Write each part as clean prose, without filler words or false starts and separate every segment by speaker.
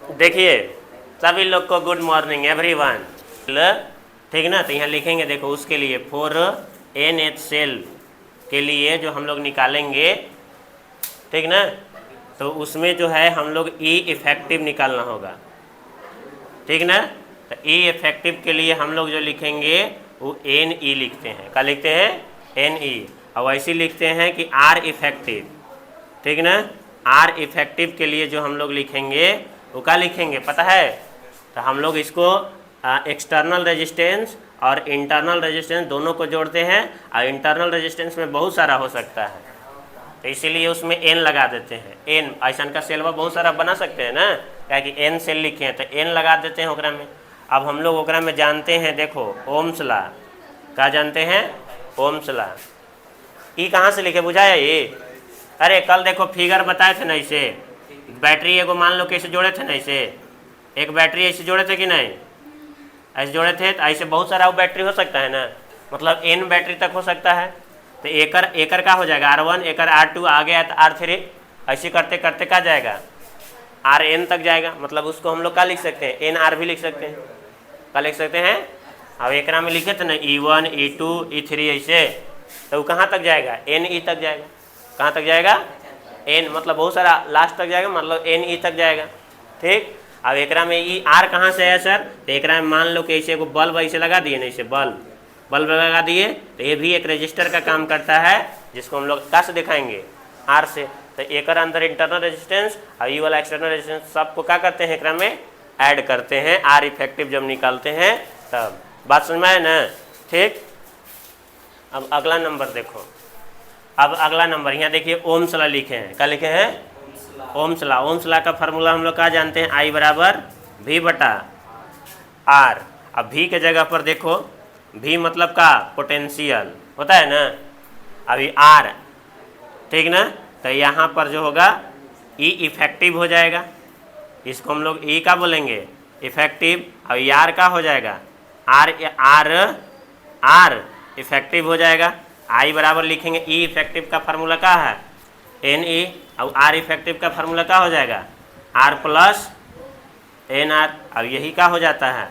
Speaker 1: देखिए सभी लोग को गुड मॉर्निंग एवरीवन। ठीक ना, तो यहाँ लिखेंगे देखो उसके लिए फॉर NH सेल के लिए जो हम लोग निकालेंगे, ठीक ना, तो उसमें जो है हम लोग E इफेक्टिव निकालना होगा, ठीक ना। तो E इफेक्टिव के लिए हम लोग जो लिखेंगे वो NE लिखते हैं। क्या लिखते हैं? NE। और वैसे लिखते हैं कि R इफेक्टिव, ठीक ना। R इफेक्टिव के लिए जो हम लोग लिखेंगे वो क्या लिखेंगे पता है? तो हम लोग इसको एक्सटर्नल रेजिस्टेंस और इंटरनल रेजिस्टेंस दोनों को जोड़ते हैं, और इंटरनल रेजिस्टेंस में बहुत सारा हो सकता है, तो इसीलिए उसमें N लगा देते हैं। N ऐसा का सेलवा बहुत सारा बना सकते हैं ना, क्या कि N सेल लिखे हैं तो N लगा देते हैं ओकरा में। अब हम लोग ओकरा में जानते हैं, देखो ओम्स लॉ। क्या जानते हैं? Ohm's law. ई कहाँ से लिखे बुझाया ये? अरे कल देखो फिगर बताए थे ना, इसे बैटरी एगो मान लो कैसे जोड़े थे ना, इसे एक बैटरी ऐसे जोड़े थे कि नहीं? ऐसे जोड़े थे, तो ऐसे बहुत सारा वो बैटरी हो सकता है ना, मतलब N बैटरी तक हो सकता है। तो एकर का हो जाएगा R1, एकर R2 आ गया तो R3, ऐसे करते करते क्या जाएगा? Rn तक जाएगा। मतलब उसको हम लोग क्या लिख सकते हैं? NR भी लिख सकते हैं। क्या लिख सकते हैं? अब एकरा में लिखे थे ना E1 E2 E3 ऐसे, तो वो कहाँ तक जाएगा? NE तक जाएगा। कहाँ तक जाएगा? N मतलब बहुत सारा लास्ट तक जाएगा, मतलब NE तक जाएगा, ठीक। अब एकरा में ई R कहाँ से है सर? तो एकरा में मान लो कि ऐसे एगो बल्ब ऐसे लगा दिए ना, ऐसे बल्ब लगा दिए, तो ये भी एक रजिस्टर का काम करता है, जिसको हम लोग क्या से दिखाएंगे? R से। तो एकर अंदर इंटरनल रेजिस्टेंस और ये वाला एक्सटर्नल रेजिस्टेंस सबको क्या करते हैं? एकरा में ऐड करते हैं, R इफेक्टिव जब निकालते हैं तब। बात समझ में आए ना? ठीक। अब अगला नंबर देखो। अब अगला नंबर यहाँ देखिए ओम्स लॉ लिखे हैं। क्या लिखे हैं? Ohm's law. ओम्स लॉ का फार्मूला हम लोग क्या जानते हैं? I बराबर V/R। अब V के जगह पर देखो, V मतलब का पोटेंशियल होता है ना, अभी R, ठीक ना। तो यहाँ पर जो होगा E इफेक्टिव हो जाएगा, इसको हम लोग E का बोलेंगे इफेक्टिव। अब R का हो जाएगा R इफेक्टिव हो जाएगा। I बराबर लिखेंगे E इफेक्टिव का फार्मूला क्या है? NE। अब R इफेक्टिव का फार्मूला क्या हो जाएगा? R plus NR। अब यही क्या हो जाता है?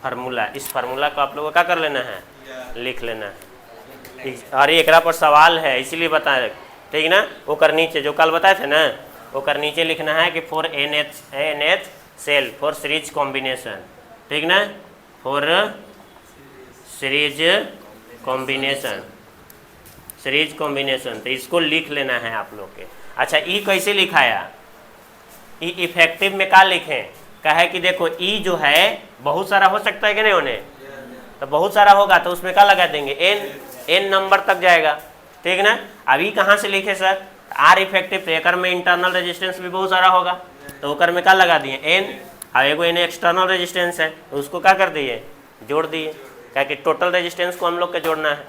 Speaker 1: फार्मूला। इस फार्मूला को आप लोगों को क्या कर लेना है? लिख लेना है। और एकरा पर सवाल है इसीलिए बताए, ठीक ना। ओकर नीचे जो कल बताए थे ना, ओकर नीचे लिखना है कि for NH cell for series combination, ठीक ना, फॉर सीरीज कॉम्बिनेशन। तो इसको लिख लेना है आप लोग के। अच्छा E कैसे लिखाया? E इफेक्टिव में क्या लिखें? कहे कि देखो E जो है बहुत सारा हो सकता है कि नहीं होने, तो बहुत सारा होगा तो उसमें क्या लगा देंगे? N नंबर तक जाएगा, ठीक ना। अभी कहाँ से लिखे सर? R इफेक्टिव, तो एकर में इंटरनल रेजिस्टेंस भी बहुत सारा होगा, तो ओकर में क्या लगा दिए? N। और एगो N एक्सटर्नल रेजिस्टेंस है, तो उसको क्या कर दिए? जोड़ दिए, क्या कि टोटल रेजिस्टेंस को हम लोग के जोड़ना है,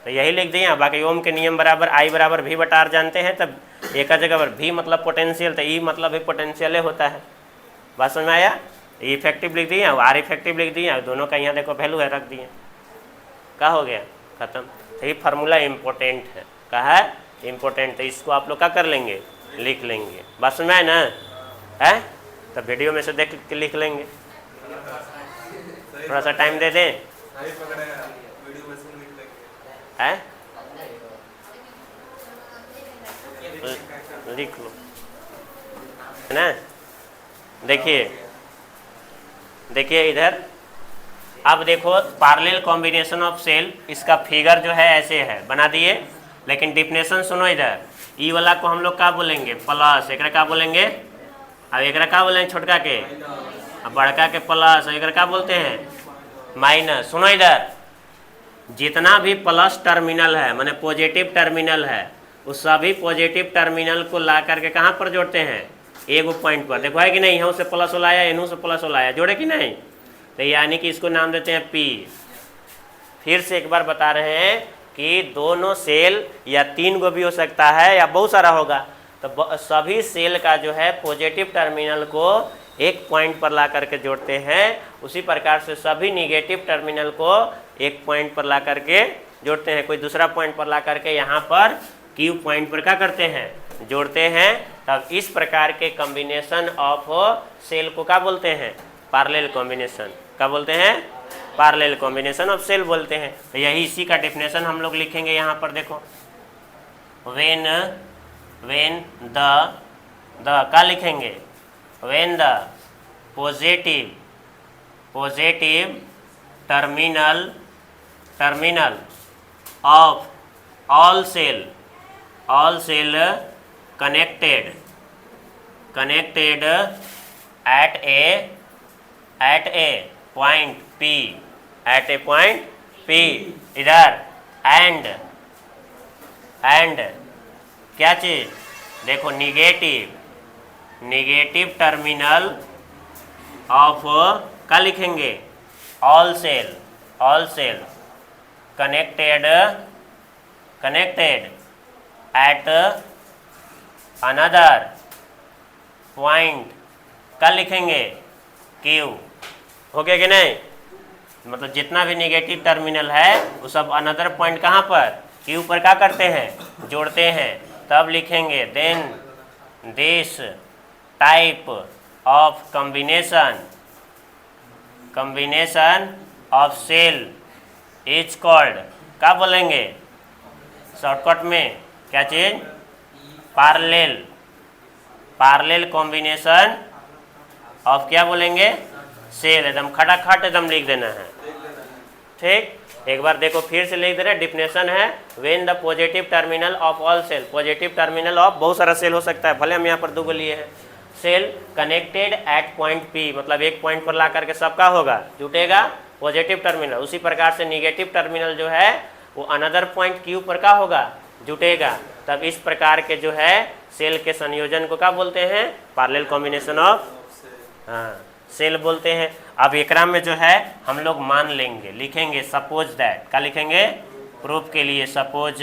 Speaker 1: तो यही लिख दिए। बाकी ओम के नियम बराबर I बराबर V/R जानते हैं, तब एक जगह पर V मतलब पोटेंशियल, तो E मतलब भी पोटेंशियल होता है। बात समझ में आया? E इफेक्टिव लिख दिए और R इफेक्टिव लिख दिए, और दोनों का यहाँ देखो वैल्यू है रख दिए। क्या हो गया? खत्म। तो ये फार्मूला इम्पोर्टेंट है। क्या है? इम्पोर्टेंट। तो इसको आप लोग क्या कर लेंगे? लिख लेंगे। बात समझ में आए ना? है तो वीडियो में से देख के लिख लेंगे। थोड़ा सा टाइम दे दें। है लिख लो, है ना। देखिए इधर, अब देखो पैरेलल कॉम्बिनेशन ऑफ सेल, इसका फिगर जो है ऐसे है, बना दिए। लेकिन डिफिनेशन सुनो इधर, ई वाला को हम लोग क्या बोलेंगे? प्लस। एकरा क्या बोलेंगे? अब एकरा क्या बोलेंगे? छोटका के, अब बड़का के प्लस। एकरा क्या बोलते हैं? माइनस। सुनो इधर, जितना भी प्लस टर्मिनल है माने पॉजिटिव टर्मिनल है, उस सभी पॉजिटिव टर्मिनल को ला करके कहाँ पर जोड़ते हैं? एगो पॉइंट पर। देखो है कि नहीं, यहाँ से प्लस लाया, इन्हों से प्लस लाया, जोड़े कि नहीं? तो यानी कि इसको नाम देते हैं P। फिर से एक बार बता रहे हैं कि दोनों सेल या 3 गो भी हो सकता है या बहुत सारा होगा, तो सभी सेल का जो है पॉजिटिव टर्मिनल को एक पॉइंट पर ला करके जोड़ते हैं। उसी प्रकार से सभी निगेटिव टर्मिनल को एक पॉइंट पर ला करके जोड़ते हैं। कोई दूसरा पॉइंट पर ला करके यहाँ पर Q पॉइंट पर क्या करते हैं? जोड़ते हैं। तब इस प्रकार के कॉम्बिनेशन ऑफ सेल को क्या बोलते हैं? Parallel combination. क्या बोलते हैं? पैरेलल कॉम्बिनेशन ऑफ सेल बोलते हैं। तो यही इसी का डेफिनेशन हम लोग लिखेंगे यहाँ पर। देखो वेन द क्या लिखेंगे? When the positive terminal of all cell connected at a point P इधर and क्या चीज? देखो निगेटिव टर्मिनल ऑफ क्या लिखेंगे? all cell connected at another point क्या लिखेंगे? Q। हो गया कि नहीं? मतलब जितना भी नेगेटिव टर्मिनल है वो सब अनदर पॉइंट कहाँ पर? Q पर क्या करते हैं? जोड़ते हैं। तब लिखेंगे then this type of combination of cell is called, क्या बोलेंगे शॉर्टकट में? क्या चीज? पैरेलल कॉम्बिनेशन ऑफ क्या बोलेंगे? सेल। एकदम खटाखट एकदम लिख देना है। ठीक, एक बार देखो फिर से लिख दे रहे। डिफिनेशन है when the positive terminal of all cell. Positive terminal of बहुत सारा सेल हो सकता है, भले हम यहाँ पर 2 लिए हैं। Cell connected at point P, मतलब एक पॉइंट पर ला करके सबका होगा, जुटेगा पॉजिटिव टर्मिनल। उसी प्रकार से निगेटिव टर्मिनल जो है वो अनदर पॉइंट Q पर का होगा? जुटेगा। तब इस प्रकार के जो है सेल के संयोजन को क्या बोलते हैं? पैरेलल कॉम्बिनेशन ऑफ सेल बोलते हैं। अब एकरा में जो है हम लोग मान लेंगे, लिखेंगे सपोज दैट। क्या लिखेंगे? प्रूफ के लिए सपोज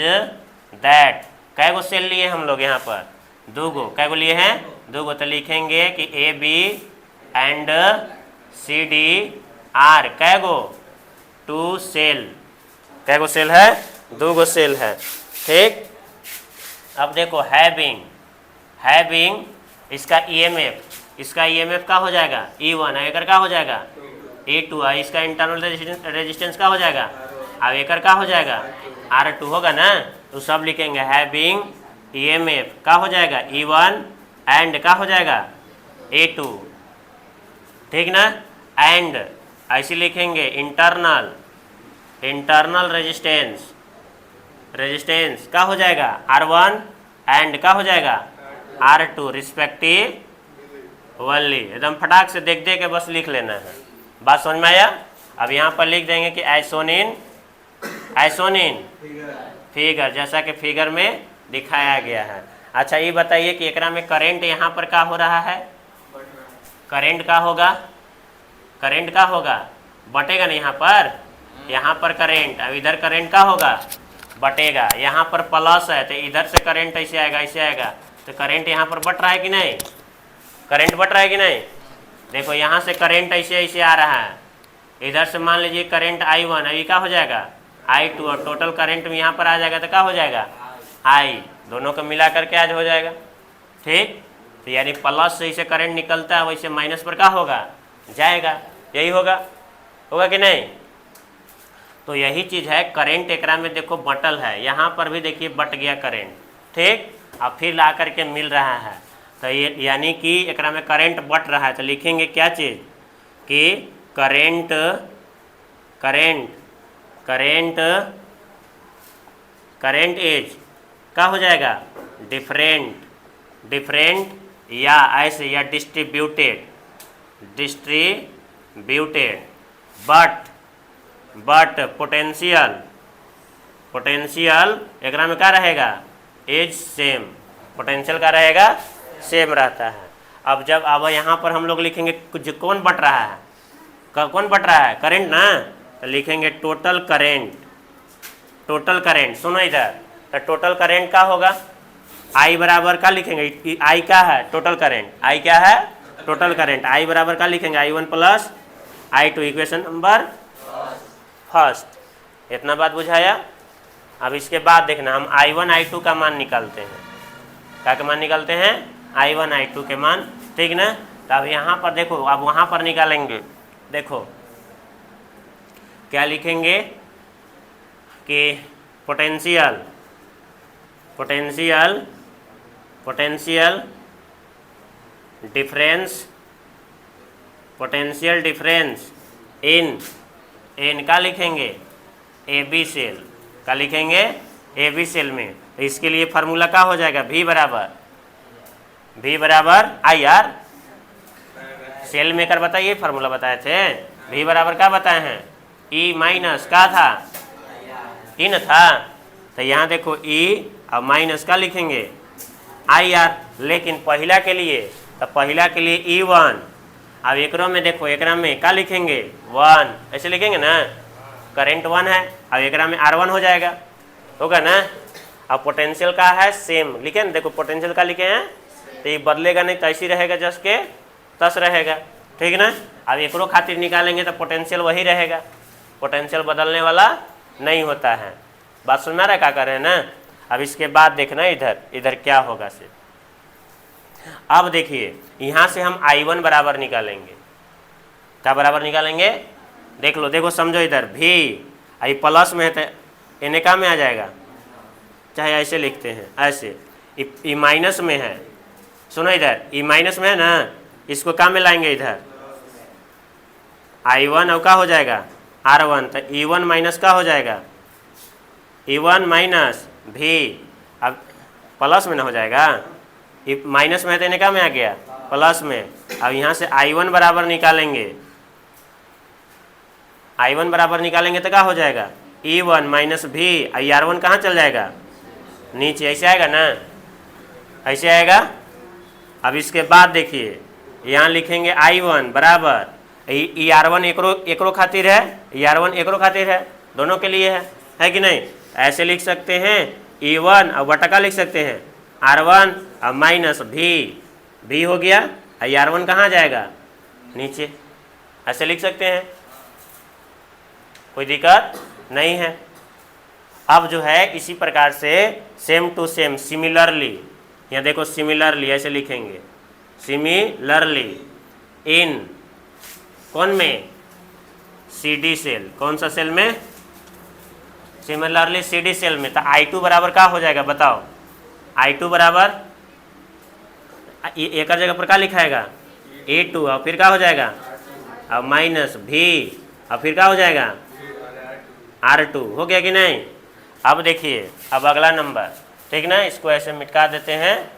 Speaker 1: दैट। कै गो सेल लिए हम लोग यहाँ पर? 2 गो। कै गो लिए हैं? 2 गो। तो लिखेंगे कि AB एंड CD आर कै गो? 2 सेल। कै गो सेल है? 2 गो सेल है। ठीक, अब देखो हैविंग इसका EMF क्या हो जाएगा? E1। एकर क्या हो जाएगा? E2। इसका इंटरनल रेजिस्टेंस क्या हो जाएगा? अब एकर क्या हो जाएगा? R2 होगा ना। तो सब लिखेंगे हैविंग EMF क्या हो जाएगा? E1 एंड क्या हो जाएगा? E2। ठीक ना। एंड ऐसे लिखेंगे इंटरनल रेजिस्टेंस क्या हो जाएगा? R1 एंड क्या हो जाएगा? R2 respectively. एकदम फटाक से देख के बस लिख लेना है। बात समझ में आया? अब यहाँ पर लिख देंगे कि आइसोनिन फिगर, जैसा कि फिगर में दिखाया गया है। अच्छा ये बताइए कि एकरा में करंट यहाँ पर क्या हो रहा है? करंट का होगा? बटेगा ना यहाँ पर करंट। अब इधर करंट का होगा? बटेगा। यहाँ पर प्लस है तो इधर से करंट ऐसे आएगा। तो करंट यहाँ पर बट रहा है कि नहीं? करंट बट रहा है कि नहीं? देखो यहाँ से करंट ऐसे आ रहा है। इधर से मान लीजिए करंट I1, अभी क्या हो जाएगा? I2। और टोटल करंट में यहाँ पर आ जाएगा तो क्या हो जाएगा? I। दोनों को मिला करके आज हो जाएगा। ठीक, तो यानी प्लस से इसे करंट निकलता है, वैसे माइनस पर क्या होगा? जाएगा। यही होगा कि नहीं? तो यही चीज़ है। करंट एकरा में देखो बटल है, यहाँ पर भी देखिए बट गया करंट। ठीक, अब फिर ला करके मिल रहा है। तो ये यानी कि एकरा में करंट बट रहा है। तो लिखेंगे क्या चीज़? कि करंट इज क्या हो जाएगा? डिफरेंट या ऐसे या डिस्ट्रीब्यूटेड बट पोटेंशियल एकरा में क्या रहेगा? As same. पोटेंशियल का रहेगा? सेम रहता है। अब यहाँ पर हम लोग लिखेंगे कौन बट रहा है? करंट ना। तो लिखेंगे टोटल करंट। सुनो इधर, तो टोटल करंट क्या होगा? I बराबर क्या लिखेंगे? I क्या है? Total current. I क्या है? Total current. I बराबर क्या लिखेंगे? I1 plus I2। Equation number first. इतना बात बुझाया? अब इसके बाद देखना हम I1 I2 का मान निकालते हैं। क्या का मान निकालते हैं? I1 I2 के मान, ठीक ना। तो अब यहाँ पर देखो, अब वहाँ पर निकालेंगे, देखो क्या लिखेंगे कि पोटेंशियल डिफरेंस इन का लिखेंगे ए बी सेल, का लिखेंगे ए बी सेल में। तो इसके लिए फार्मूला क्या हो जाएगा, V बराबर आई आर। सेल मेकर बताइए फार्मूला बताए थे, V बराबर क्या बताए हैं, E माइनस का था, ई न था। तो यहाँ देखो E और माइनस का लिखेंगे आई आर। लेकिन पहला के लिए, तो पहला के लिए E1, अब एकरों में देखो, एकरा में क्या लिखेंगे 1, ऐसे लिखेंगे ना, करंट 1 है, अब एकरा में R1 हो जाएगा, होगा ना। अब पोटेंशियल का है सेम, लिखे ना, देखो पोटेंशियल का लिखे हैं, तो ये बदलेगा नहीं, तैसी रहेगा जस के तस रहेगा, ठीक ना। अब एकरो खातिर निकालेंगे तो पोटेंशियल वही रहेगा, पोटेंशियल बदलने वाला नहीं होता है। बात सुन में आ रहा है क्या कर रहे हैं ना। अब इसके बाद देखना इधर क्या होगा से। अब देखिए यहाँ से हम I1 बराबर निकालेंगे, क्या बराबर निकालेंगे, देख लो, देखो समझो, इधर भी आई प्लस में है तो इन्हें का में आ जाएगा, चाहे ऐसे लिखते हैं, ऐसे ई माइनस में है, सुनो इधर ई माइनस में है ना, इसको क्या में लाएंगे, इधर I1 और क्या हो जाएगा R1, तो E1 माइनस का हो जाएगा E1 माइनस भी, अब प्लस में ना हो जाएगा, माइनस में है तो इन्हें क्या में आ गया प्लस में। अब यहाँ से I1 बराबर निकालेंगे, I1 बराबर निकालेंगे तो क्या हो जाएगा E1 माइनस भी, R1 कहाँ चल जाएगा नीचे, ऐसे आएगा ना, ऐसे आएगा। अब इसके बाद देखिए यहाँ लिखेंगे I1 बराबर R1 एकरो खातिर है, R1 एकरो खातिर है, दोनों के लिए है कि नहीं। ऐसे लिख सकते हैं E1 और बटा लिख सकते हैं R1 और माइनस भी हो गया, R1 कहाँ जाएगा नीचे, ऐसे लिख सकते हैं, कोई दिक्कत नहीं है। अब जो है इसी प्रकार से सेम टू सेम, सिमिलरली, यहाँ देखो सिमिलरली ऐसे लिखेंगे, सिमिलरली इन कौन में, CD सेल, कौन सा सेल में, सिमिलरली CD सेल में। तो I2 बराबर क्या हो जाएगा बताओ, I2 बराबर एक जगह पर क्या लिखाएगा E2 और फिर क्या हो जाएगा अब माइनस भी और फिर क्या हो जाएगा R2, हो गया कि नहीं। अब देखिए अब अगला नंबर, ठीक ना, इसको ऐसे मिटा देते हैं।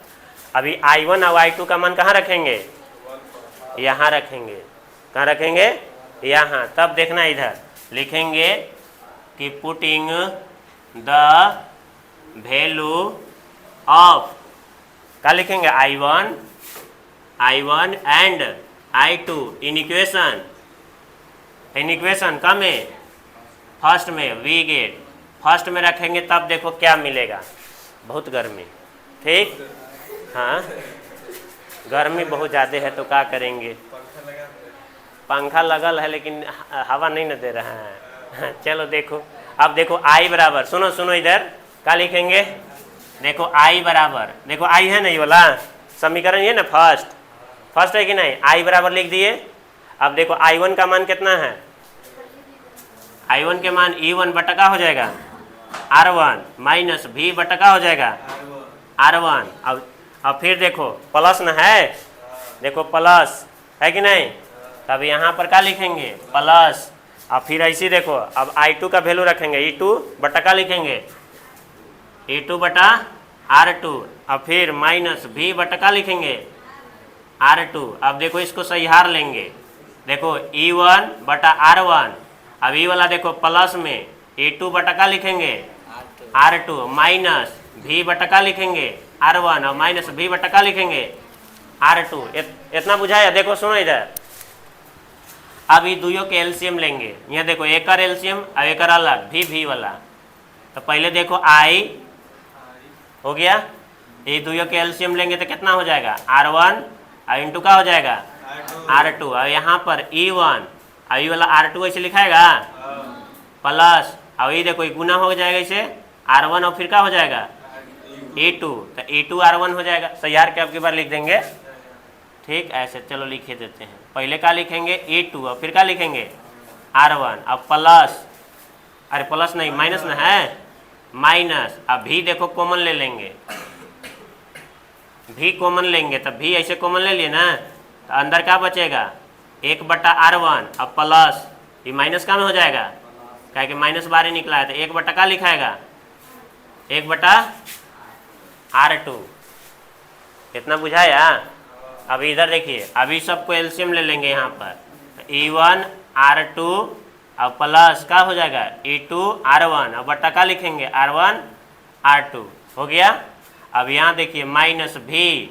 Speaker 1: अभी I1 और I2 का मान कहाँ रखेंगे, यहाँ रखेंगे, कहाँ रखेंगे यहाँ। तब देखना इधर लिखेंगे कि पुटिंग द वैल्यू ऑफ, क्या लिखेंगे I1 and I2 in equation का में फर्स्ट में वी गेट, फर्स्ट में रखेंगे तब देखो क्या मिलेगा, बहुत गर्मी, ठीक, हाँ गर्मी बहुत ज़्यादा है तो क्या करेंगे, पंखा लगल है लेकिन हवा नहीं न दे रहा है। चलो देखो, अब देखो I बराबर, सुनो इधर क्या लिखेंगे, देखो I बराबर, देखो I है ना ये वाला समीकरण, ये ना फर्स्ट है कि नहीं, I बराबर लिख दिए। अब देखो I1 का मान कितना है, I1 के मान E1 बटा का हो जाएगा R1 माइनस भी बटा का हो जाएगा R1। अब फिर देखो प्लस न है, देखो प्लस है कि नहीं, तब यहाँ पर क्या लिखेंगे प्लस। अब फिर ऐसे देखो अब I2 का वैल्यू रखेंगे E2 बटा का लिखेंगे E2 बटा R2, अब फिर माइनस भी बटा का लिखेंगे R2। अब देखो इसको सही हार लेंगे, देखो E1 बटा R1, अब ये वाला देखो प्लस में E2 बटा का लिखेंगे R2 माइनस भी बटा का लिखेंगे R1 और माइनस भी बटा का लिखेंगे R2। इतना बुझाया। देखो सुनो इधर, अब ये दोनों के एलसीएम लेंगे, यहाँ देखो एक का एलसीएम और एक अलग भी वाला। तो पहले देखो I हो गया, ये दोनों के एलसीएम लेंगे तो कितना हो जाएगा R1 और इंटू का हो जाएगा R2, और यहाँ पर E1 और ये वाला R2 ऐसे लिखाएगा प्लस, और ये देखो गुना हो जाएगा इसे R1 और फिर क्या हो जाएगा A2, तो A2R1 हो जाएगा। तैयार के अब की बार लिख देंगे, ठीक ऐसे। चलो लिखे देते हैं, पहले क्या लिखेंगे A2 और फिर क्या लिखेंगे R1, अब प्लस, अरे प्लस नहीं माइनस ना है, माइनस। अब भी देखो कॉमन ले लेंगे, भी कॉमन लेंगे, तब भी ऐसे कॉमन ले लिए ना, तो अंदर क्या बचेगा 1/R1, अब प्लस, ये माइनस का में हो जाएगा, क्या कि माइनस बाहर निकला है, तो 1 का लिखाएगा 1/R2। कितना बुझाया? अब इधर देखिए, अभी सबको एलसीएम ले लेंगे यहाँ पर, E1R2 अब प्लस का हो जाएगा E2R1, अब बट्टा का लिखेंगे R1R2 हो गया। अब यहाँ देखिए माइनस भी,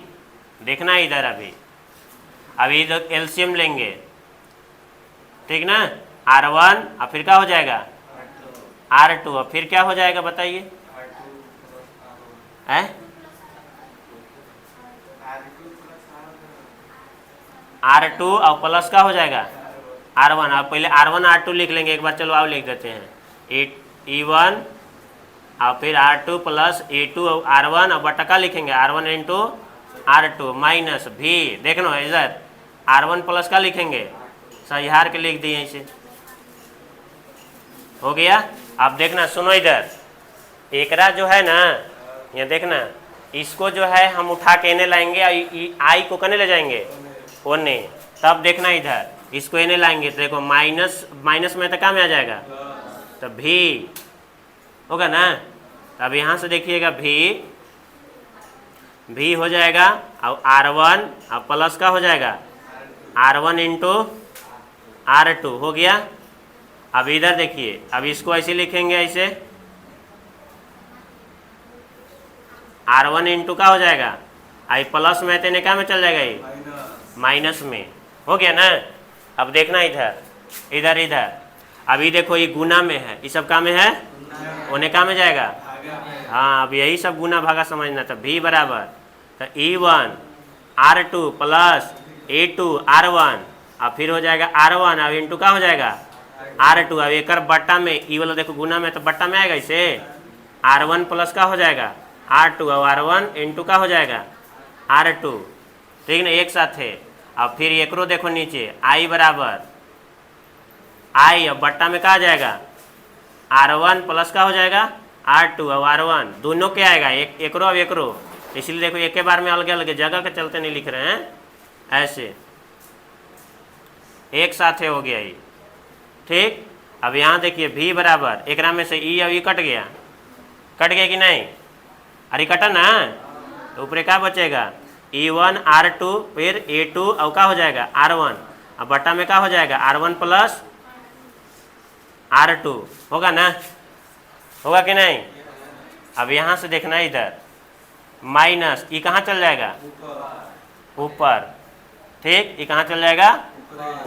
Speaker 1: देखना इधर अभी इधर एलसीएम लेंगे, ठीक ना, R1 और फिर क्या हो जाएगा R2 और फिर क्या हो जाएगा बताइए, R2 और प्लस का हो जाएगा R1। अब पहले R1 R2 लिख लेंगे एक बार, चलो आओ लिख देते हैं, E1 और फिर R2 प्लस A2 और R1 और बटा का लिखेंगे R1 इंटू R2 माइनस भी, देख लो इधर R1 प्लस का लिखेंगे, सही हार के लिख दिए इसे, हो गया। अब देखना सुनो इधर, एकरा जो है ना, ये देखना, इसको जो है हम उठा के इन्हें लाएंगे, आई को कने ले जाएंगे ओने, तब देखना इधर इसको इन्हें लाएंगे, तो देखो माइनस माइनस में तो क्या में आ जाएगा, तो भी होगा ना। अब यहाँ से देखिएगा भी हो जाएगा, और R1 और प्लस का हो जाएगा R1 इंटू R2 हो गया। अब इधर देखिए, अब इसको ऐसे लिखेंगे, ऐसे R1 इंटू का हो जाएगा, आई प्लस में तेने क्या में चल जाएगा, ये माइनस में, हो गया ना। अब देखना इधर अभी देखो ये गुना में है, ये सब का में है, उन्हें का में जाएगा, हाँ अब यही सब गुना भागा समझना था। भी बराबर तो E1R2 प्लस A2R1 और फिर हो जाएगा R1 अब इंटू का हो जाएगा R2, अब एक बट्टा में ई वाला देखो गुना में तो बट्टा में आएगा, इसे R1 प्लस का हो जाएगा R2 और R1 इंटू का हो जाएगा R2, ठीक ना, एक साथ है। अब फिर एकरो देखो नीचे I बराबर I, अब बट्टा में क्या आ जाएगा R1 प्लस का हो जाएगा R2 और R1 दोनों के आएगा, एकरो अब एकरो, इसलिए देखो एक के बार में अलग अलग जगह के चलते नहीं लिख रहे हैं, ऐसे एक साथ हो गया ये, ठीक। अब यहाँ देखिए भी बराबर एक में से ई अब ई कट गया कि नहीं, अरे कटा ना, तो ऊपर क्या बचेगा E1R2 फिर A2 और क्या हो जाएगा R1, अब बट्टा में क्या हो जाएगा R1 प्लस R2 होगा ना, होगा कि नहीं। अब यहाँ से देखना इधर माइनस ई कहाँ चल जाएगा ऊपर, ठीक, ये कहाँ चल जाएगा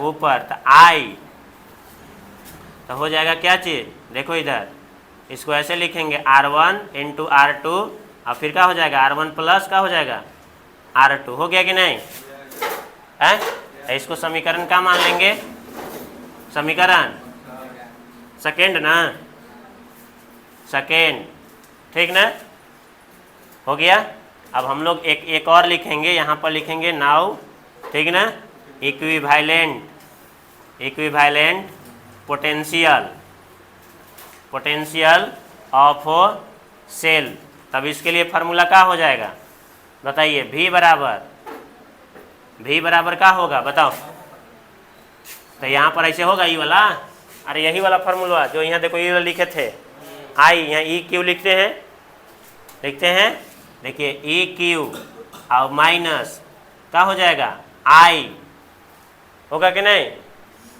Speaker 1: ऊपर, तो I तो हो जाएगा क्या चीज़, देखो इधर इसको ऐसे लिखेंगे R1 इंटू R2 और फिर क्या हो जाएगा R1 प्लस का हो जाएगा R2, हो गया कि नहीं है। इसको समीकरण क्या मान लेंगे, समीकरण सेकेंड ना, सेकेंड, ठीक ना, हो गया। अब हम लोग एक और लिखेंगे, यहाँ पर लिखेंगे नाउ, ठीक ना, इक्विवेलेंट पोटेंशियल ऑफ सेल, तब इसके लिए फार्मूला क्या हो जाएगा बताइए, भी बराबर क्या होगा बताओ, तो यहाँ पर ऐसे होगा ई वाला, अरे यही वाला फार्मूला जो यहाँ देखो ये लिखे थे, आई यहाँ ई क्यू लिखते हैं, देखिए ई क्यू और माइनस क्या हो जाएगा आई, होगा कि नहीं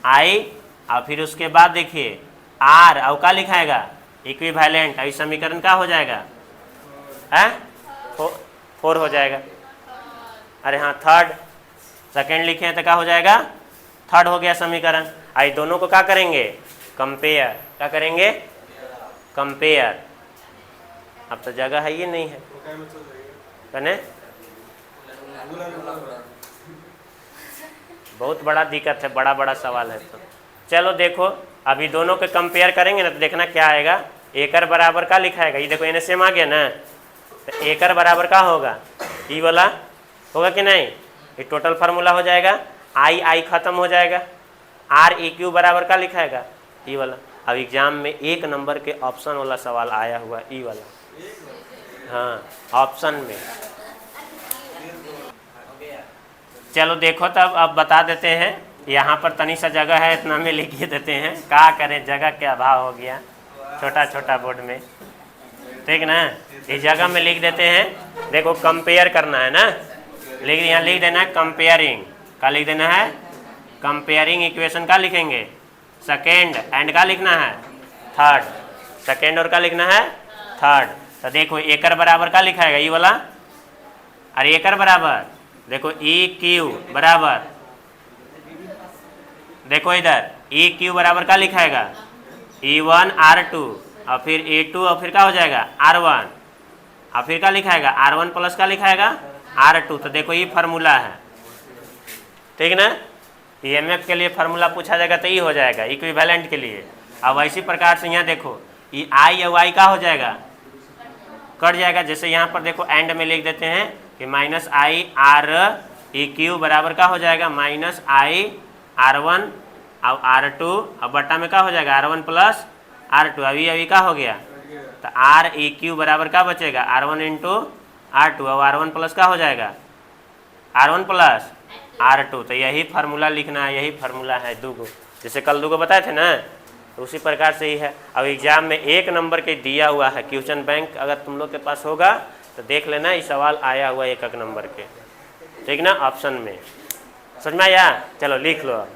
Speaker 1: आई, और फिर उसके बाद देखिए आर और क्या लिखाएगा इक्विवेलेंट, और समीकरण क्या हो जाएगा है 4 हो जाएगा, अरे हाँ थर्ड, सेकेंड लिखे हैं तो क्या हो जाएगा थर्ड हो गया समीकरण। आई दोनों को क्या करेंगे कंपेयर, क्या करेंगे कंपेयर, अब तो जगह है ये नहीं है कने, बहुत बड़ा दिक्कत है, बड़ा सवाल है। तो चलो देखो अभी दोनों के कंपेयर करेंगे ना, तो देखना क्या आएगा, एकर बराबर का लिखाएगा, ये देखो एन एस एम आ गया ना, तो एकर बराबर का होगा ई वाला, होगा कि नहीं? ये टोटल फार्मूला हो जाएगा, आई खत्म हो जाएगा, आर ई क्यू बराबर का लिखाएगा ई वाला। अब एग्जाम में 1 नंबर के ऑप्शन वाला सवाल आया हुआ ई वाला, हाँ ऑप्शन में। चलो देखो तब अब बता देते हैं, यहाँ पर तनी सा जगह है, इतना में लिख देते हैं, क्या करें जगह के अभाव हो गया छोटा छोटा बोर्ड में, ठीक ना? इस जगह में लिख देते हैं। देखो कंपेयर करना है ना, लेकिन यहाँ लिख देना है कंपेयरिंग, का लिख देना है कंपेयरिंग इक्वेशन का लिखेंगे सेकेंड, एंड का लिखना है थर्ड, सेकेंड और का लिखना है थर्ड। तो देखो एकर बराबर का लिखाएगा ये वाला, अरे एकर बराबर देखो ई क्यू बराबर, देखो इधर ई क्यू बराबर का लिखाएगा E1 R2 और फिर A2 और फिर क्या हो जाएगा R1 और फिर क्या लिखाएगा R1 प्लस का लिखाएगा R2। तो देखो ये फार्मूला है, ठीक ना? EMF के लिए फार्मूला पूछा जाएगा तो ये हो जाएगा इक्विवेलेंट के लिए। अब इसी प्रकार से यहाँ देखो ये I और Y का हो जाएगा, कट जाएगा। जैसे यहाँ पर देखो एंड में लिख देते हैं कि minus I R E Q बराबर का हो जाएगा माइनस आई R1 और R2 और बट्टा में क्या हो जाएगा R1 प्लस R2। अभी क्या हो गया, तो आर ई क्यू बराबर का बचेगा R1 इंटू R2 और R1 प्लस का हो जाएगा R1 प्लस R2। तो यही फार्मूला लिखना है, यही फार्मूला है दूगो, जैसे कल दूगो बताए थे ना, तो उसी प्रकार से ही है। अब एग्जाम में 1 नंबर के दिया हुआ है क्वेश्चन बैंक, अगर तुम लोग के पास होगा तो देख लेना, ये सवाल आया हुआ 1 नंबर के, ठीक ना, ऑप्शन में। समझ में आया? चलो लिख लो अब।